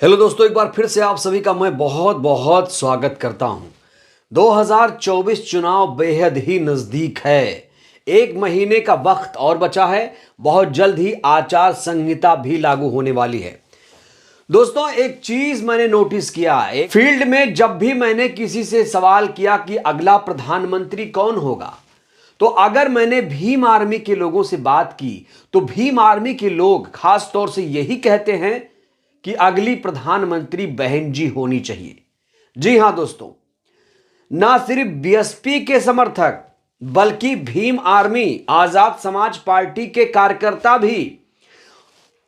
Hello दोस्तों, एक बार फिर से आप सभी का मैं बहुत बहुत स्वागत करता हूं। 2024 चुनाव बेहद ही नजदीक है। एक महीने का वक्त और बचा है। बहुत जल्द ही आचार संहिता भी लागू होने वाली है। दोस्तों, एक चीज मैंने नोटिस किया है फील्ड में, जब भी मैंने किसी से सवाल किया कि अगला प्रधानमंत्री कौन होगा, तो अगर मैंने भीम आर्मी के लोगों से बात की तो भीम आर्मी के लोग खास तौर से यही कहते हैं कि अगली प्रधानमंत्री बहन जी होनी चाहिए। जी हां दोस्तों, ना सिर्फ बीएसपी के समर्थक बल्कि भीम आर्मी आजाद समाज पार्टी के कार्यकर्ता भी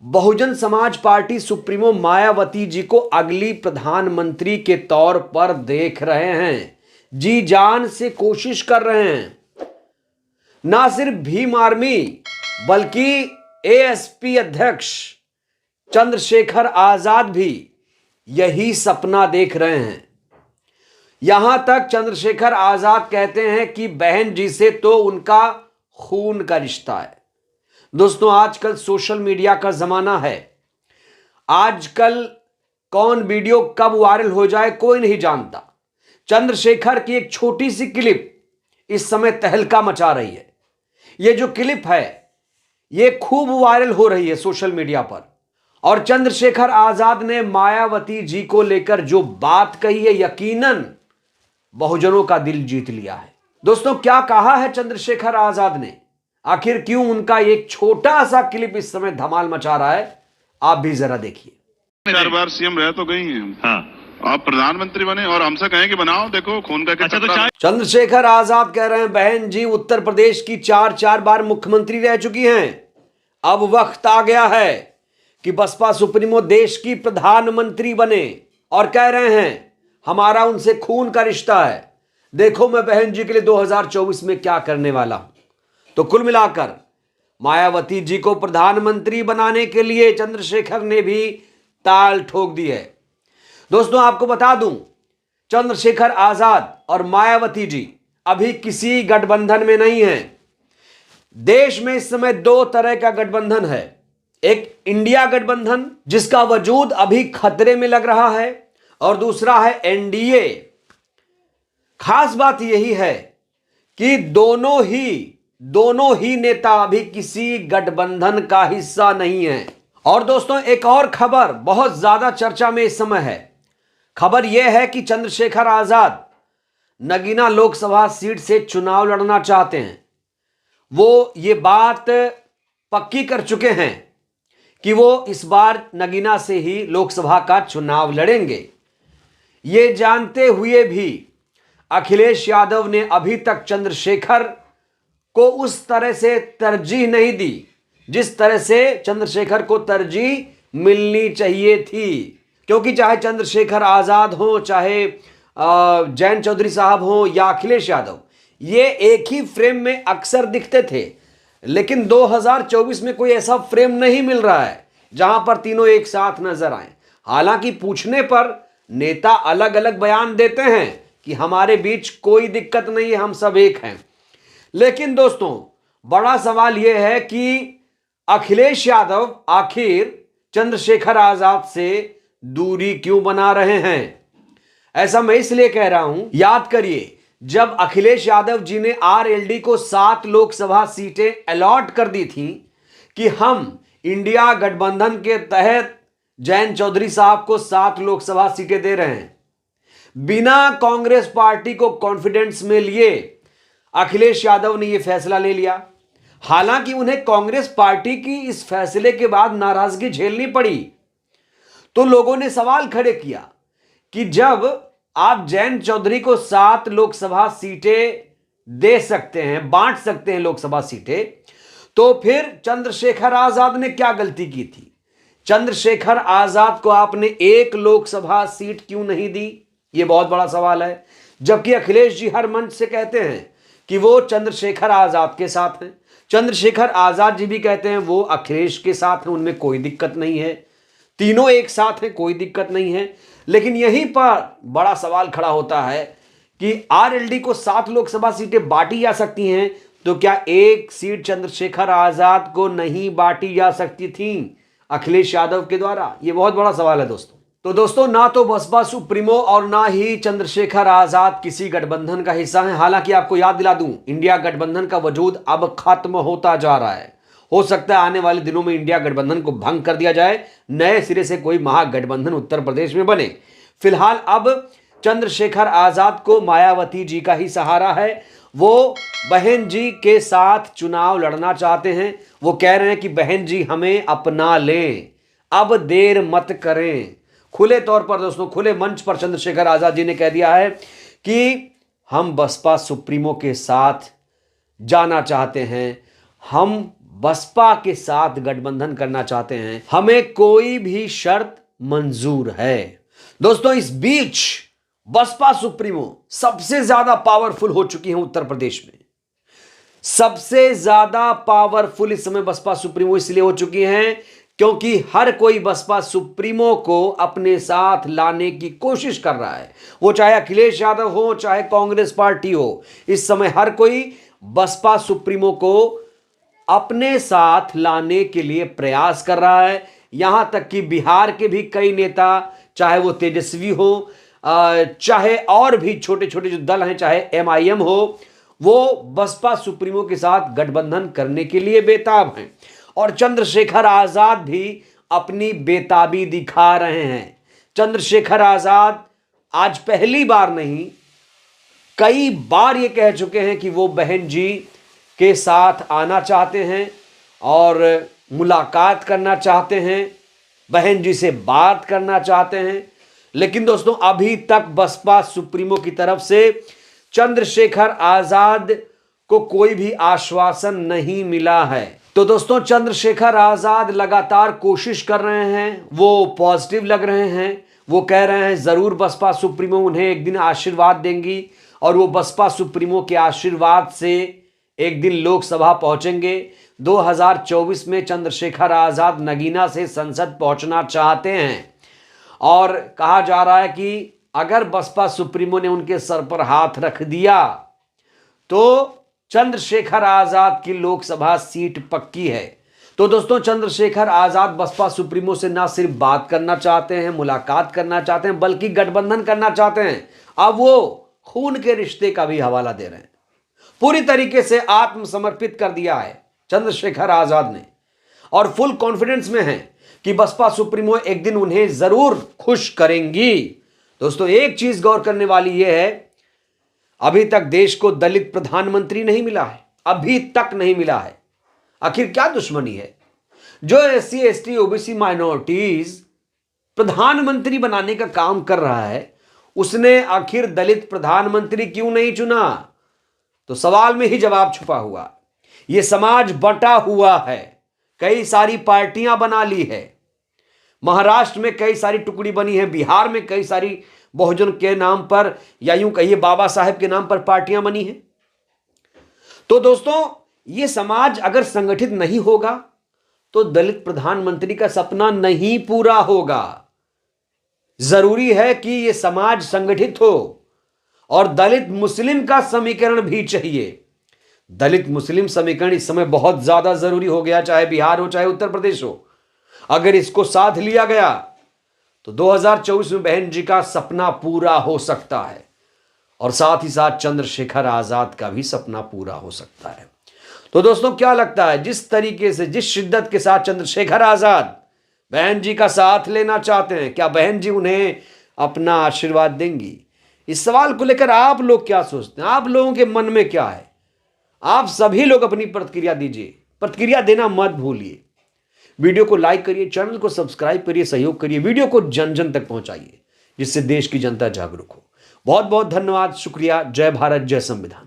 बहुजन समाज पार्टी सुप्रीमो मायावती जी को अगली प्रधानमंत्री के तौर पर देख रहे हैं, जी जान से कोशिश कर रहे हैं। ना सिर्फ भीम आर्मी बल्कि एएसपी अध्यक्ष चंद्रशेखर आजाद भी यही सपना देख रहे हैं। यहां तक चंद्रशेखर आजाद कहते हैं कि बहन जी से तो उनका खून का रिश्ता है। दोस्तों, आजकल सोशल मीडिया का जमाना है। आजकल कौन वीडियो कब वायरल हो जाए कोई नहीं जानता। चंद्रशेखर की एक छोटी सी क्लिप इस समय तहलका मचा रही है। यह जो क्लिप है यह खूब वायरल हो रही है सोशल मीडिया पर। और चंद्रशेखर आजाद ने मायावती जी को लेकर जो बात कही है, यकीनन बहुजनों का दिल जीत लिया है। दोस्तों, क्या कहा है चंद्रशेखर आजाद ने? आखिर क्यों उनका एक छोटा सा क्लिप इस समय धमाल मचा रहा है, आप भी जरा देखिए। 4 बार सीएम रह तो गई हैं। हाँ, आप प्रधानमंत्री बने और हमसे कहें कि बनाओ, देखो खून का अच्छा, तो चंद्रशेखर आजाद कह रहे हैं बहन जी उत्तर प्रदेश की 4 बार मुख्यमंत्री रह चुकी हैं। अब वक्त आ गया है कि बसपा सुप्रीमो देश की प्रधानमंत्री बने, और कह रहे हैं हमारा उनसे खून का रिश्ता है। देखो मैं बहन जी के लिए 2024 में क्या करने वाला हूं। तो कुल मिलाकर मायावती जी को प्रधानमंत्री बनाने के लिए चंद्रशेखर ने भी ताल ठोक दी है। दोस्तों, आपको बता दूं, चंद्रशेखर आजाद और मायावती जी अभी किसी गठबंधन में नहीं हैं। देश में इस समय 2 तरह का गठबंधन है। एक इंडिया गठबंधन जिसका वजूद अभी खतरे में लग रहा है, और दूसरा है एनडीए। खास बात यही है कि दोनों ही नेता अभी किसी गठबंधन का हिस्सा नहीं है। और दोस्तों, एक और खबर बहुत ज्यादा चर्चा में इस समय है। खबर यह है कि चंद्रशेखर आजाद नगीना लोकसभा सीट से चुनाव लड़ना चाहते हैं। वो ये बात पक्की कर चुके हैं कि वो इस बार नगीना से ही लोकसभा का चुनाव लड़ेंगे। ये जानते हुए भी अखिलेश यादव ने अभी तक चंद्रशेखर को उस तरह से तरजीह नहीं दी जिस तरह से चंद्रशेखर को तरजीह मिलनी चाहिए थी। क्योंकि चाहे चंद्रशेखर आजाद हो, चाहे जयंत चौधरी साहब हो या अखिलेश यादव, ये एक ही फ्रेम में अक्सर दिखते थे। लेकिन 2024 में कोई ऐसा फ्रेम नहीं मिल रहा है जहां पर तीनों एक साथ नजर आए। हालांकि पूछने पर नेता अलग अलग बयान देते हैं कि हमारे बीच कोई दिक्कत नहीं है, हम सब एक हैं। लेकिन दोस्तों, बड़ा सवाल यह है कि अखिलेश यादव आखिर चंद्रशेखर आजाद से दूरी क्यों बना रहे हैं? ऐसा मैं इसलिए कह रहा हूं, याद करिए जब अखिलेश यादव जी ने आरएलडी को 7 लोकसभा सीटें अलॉट कर दी थी कि हम इंडिया गठबंधन के तहत जयंत चौधरी साहब को 7 लोकसभा सीटें दे रहे हैं, बिना कांग्रेस पार्टी को कॉन्फिडेंस में लिए अखिलेश यादव ने यह फैसला ले लिया। हालांकि उन्हें कांग्रेस पार्टी की इस फैसले के बाद नाराजगी झेलनी पड़ी। तो लोगों ने सवाल खड़े किया कि जब आप जयंत चौधरी को 7 लोकसभा सीटें दे सकते हैं, बांट सकते हैं लोकसभा सीटें, तो फिर चंद्रशेखर आजाद ने क्या गलती की थी? चंद्रशेखर आजाद को आपने 1 लोकसभा सीट क्यों नहीं दी? यह बहुत बड़ा सवाल है। जबकि अखिलेश जी हर मंच से कहते हैं कि वो चंद्रशेखर आजाद के साथ हैं। चंद्रशेखर आजाद जी भी कहते हैं वो अखिलेश के साथ हैं, उनमें कोई दिक्कत नहीं है, तीनों एक साथ हैं, कोई दिक्कत नहीं है। लेकिन यहीं पर बड़ा सवाल खड़ा होता है कि आरएलडी को 7 लोकसभा सीटें बांटी जा सकती हैं, तो क्या 1 सीट चंद्रशेखर आजाद को नहीं बांटी जा सकती थी अखिलेश यादव के द्वारा? यह बहुत बड़ा सवाल है दोस्तों। तो दोस्तों, ना तो बसपा सुप्रीमो और ना ही चंद्रशेखर आजाद किसी गठबंधन का हिस्सा हैं। हालांकि आपको याद दिला दूं, इंडिया गठबंधन का वजूद अब खत्म होता जा रहा है। हो सकता है आने वाले दिनों में इंडिया गठबंधन को भंग कर दिया जाए, नए सिरे से कोई महागठबंधन उत्तर प्रदेश में बने। फिलहाल अब चंद्रशेखर आजाद को मायावती जी का ही सहारा है। वो बहन जी के साथ चुनाव लड़ना चाहते हैं। वो कह रहे हैं कि बहन जी हमें अपना लें, अब देर मत करें। खुले तौर पर दोस्तों, खुले मंच पर चंद्रशेखर आजाद जी ने कह दिया है कि हम बसपा सुप्रीमो के साथ जाना चाहते हैं, हम बसपा के साथ गठबंधन करना चाहते हैं, हमें कोई भी शर्त मंजूर है। दोस्तों, इस बीच बसपा सुप्रीमो सबसे ज्यादा पावरफुल हो चुकी है उत्तर प्रदेश में। सबसे ज्यादा पावरफुल इस समय बसपा सुप्रीमो इसलिए हो चुकी हैं क्योंकि हर कोई बसपा सुप्रीमो को अपने साथ लाने की कोशिश कर रहा है। वो चाहे अखिलेश यादव हो, चाहे कांग्रेस पार्टी हो, इस समय हर कोई बसपा सुप्रीमो को अपने साथ लाने के लिए प्रयास कर रहा है। यहां तक कि बिहार के भी कई नेता, चाहे वो तेजस्वी हो, चाहे और भी छोटे छोटे जो दल हैं, चाहे MIM हो, वो बसपा सुप्रीमो के साथ गठबंधन करने के लिए बेताब हैं। और चंद्रशेखर आजाद भी अपनी बेताबी दिखा रहे हैं। चंद्रशेखर आजाद आज पहली बार नहीं, कई बार ये कह चुके हैं कि वो बहन जी के साथ आना चाहते हैं और मुलाकात करना चाहते हैं, बहन जी से बात करना चाहते हैं। लेकिन दोस्तों, अभी तक बसपा सुप्रीमो की तरफ से चंद्रशेखर आजाद को कोई भी आश्वासन नहीं मिला है। तो दोस्तों, चंद्रशेखर आजाद लगातार कोशिश कर रहे हैं, वो पॉजिटिव लग रहे हैं। वो कह रहे हैं जरूर बसपा सुप्रीमो उन्हें एक दिन आशीर्वाद देंगी और वो बसपा सुप्रीमो के आशीर्वाद से एक दिन लोकसभा पहुंचेंगे। 2024 में चंद्रशेखर आजाद नगीना से संसद पहुंचना चाहते हैं और कहा जा रहा है कि अगर बसपा सुप्रीमो ने उनके सर पर हाथ रख दिया तो चंद्रशेखर आजाद की लोकसभा सीट पक्की है। तो दोस्तों, चंद्रशेखर आजाद बसपा सुप्रीमो से ना सिर्फ बात करना चाहते हैं, मुलाकात करना चाहते हैं, बल्कि गठबंधन करना चाहते हैं। अब वो खून के रिश्ते का भी हवाला दे रहे हैं। पूरी तरीके से आत्मसमर्पित कर दिया है चंद्रशेखर आजाद ने और फुल कॉन्फिडेंस में है कि बसपा सुप्रीमो एक दिन उन्हें जरूर खुश करेंगी। दोस्तों, एक चीज गौर करने वाली यह है, अभी तक देश को दलित प्रधानमंत्री नहीं मिला है, अभी तक नहीं मिला है। आखिर क्या दुश्मनी है? जो SC ST OBC माइनॉरिटीज प्रधानमंत्री बनाने का काम कर रहा है, उसने आखिर दलित प्रधानमंत्री क्यों नहीं चुना? तो सवाल में ही जवाब छुपा हुआ। यह समाज बंटा हुआ है, कई सारी पार्टियां बना ली है। महाराष्ट्र में कई सारी टुकड़ी बनी है, बिहार में कई सारी बहुजन के नाम पर या यूं कहिए बाबा साहेब के नाम पर पार्टियां बनी हैं। तो दोस्तों, यह समाज अगर संगठित नहीं होगा तो दलित प्रधानमंत्री का सपना नहीं पूरा होगा। जरूरी है कि यह समाज संगठित हो और दलित मुस्लिम का समीकरण भी चाहिए। दलित मुस्लिम समीकरण इस समय बहुत ज्यादा जरूरी हो गया, चाहे बिहार हो चाहे उत्तर प्रदेश हो। अगर इसको साथ लिया गया तो 2024 में बहन जी का सपना पूरा हो सकता है और साथ ही साथ चंद्रशेखर आजाद का भी सपना पूरा हो सकता है। तो दोस्तों, क्या लगता है, जिस तरीके से, जिस शिद्दत के साथ चंद्रशेखर आजाद बहन जी का साथ लेना चाहते हैं, क्या बहन जी उन्हें अपना आशीर्वाद देंगी? इस सवाल को लेकर आप लोग क्या सोचते हैं? आप लोगों के मन में क्या है? आप सभी लोग अपनी प्रतिक्रिया दीजिए, प्रतिक्रिया देना मत भूलिए। वीडियो को लाइक करिए, चैनल को सब्सक्राइब करिए, सहयोग करिए, वीडियो को जन जन तक पहुंचाइए जिससे देश की जनता जागरूक हो। बहुत बहुत धन्यवाद, शुक्रिया। जय भारत, जय संविधान।